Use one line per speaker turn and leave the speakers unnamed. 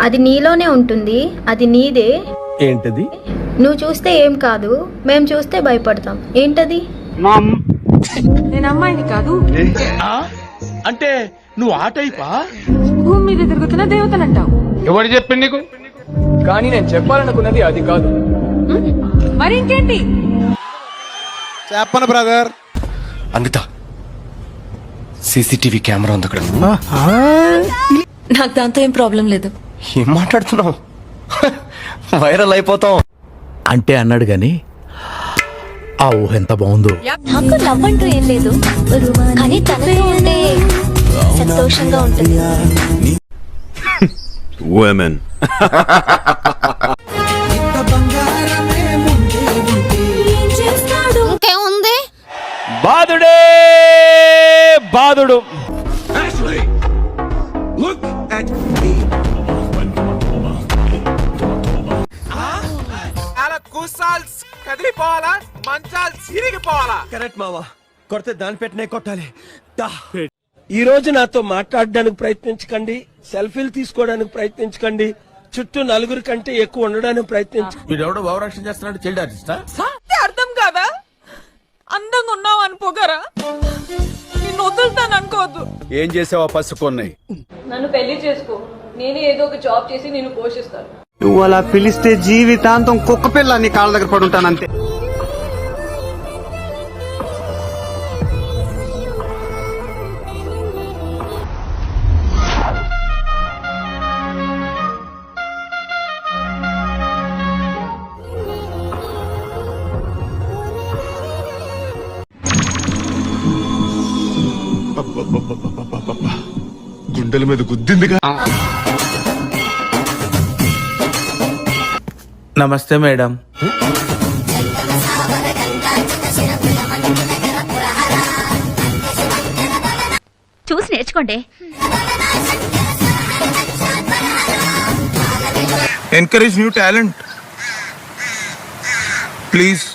అది నీలోనే ఉంటుంది, అది నీదే.
ఏంటది?
నువ్వు చూస్తే ఏం కాదు, మేము చూస్తే భయపడతాం. ఏంటది?
నేను అమ్మాయిని కాదు.
అంటే నువ్వు ఆ టైపా?
భూమి మీద తిరుగుతున్న దేవతనంటావు.
ఎవరు చెప్పింది నీకు?
కానీ నేను చెప్పాలనుకున్నది అది కాదు.
మరి ఇంకేంటి?
చెప్పను బ్రదర్.
అనిత, సీసీటీవీ కెమెరా ఉంది అక్కడ.
నాకు దాంతో ఏం ప్రాబ్లం లేదు.
ఏం మాట్లాడుతున్నావు? వైరల్ అయిపోతాం
అంటే అన్నాడు గాని ఆ ఊహ ఎంత బాగుందో.
నాకు లవ్ అంటూ ఏం లేదు, కానీ తనతో ఉంటే సంతోషంగా ఉంటుంది.
Women.
ఇంకేముంది?
బాధుడే బాధుడు.
కదిలిపోవాలా, మంచాలు సిరిగిపోవాలా?
కరెక్ట్ మావా, కొడితే దాని పెట్టినే కొట్టాలి. ఈ రోజు నాతో మాట్లాడడానికి ప్రయత్నించకండి, సెల్ఫీలు తీసుకోవడానికి ప్రయత్నించకండి, చుట్టూ నలుగురి కంటే ఎక్కువ ఉండడానికి ప్రయత్నించండి.
వీడెవడో భావరక్షణ చేస్తున్నాడు, చైల్డ్ ఆర్టిస్టా?
అర్థం కాదా? అందంగా ఉన్నావు అనుకోగరా? నిన్ను వదులుతాను అనుకోవద్దు.
ఏం చేసావా పసు కొన్నాయి?
నన్ను పెళ్లి చేసుకో, నేనే ఏదో ఒక జాబ్ చేసి నేను పోషిస్తాను.
నువ్వు అలా పిలిస్తే జీవితాంతం కుక్క పిల్ల నీ కాళ్ళ దగ్గర పడి ఉంటానంతే.
గుండెల మీద గుద్దిందిగా.
నమస్తే మేడం.
చూసి నేర్చుకోండి.
Encourage new talent. Please.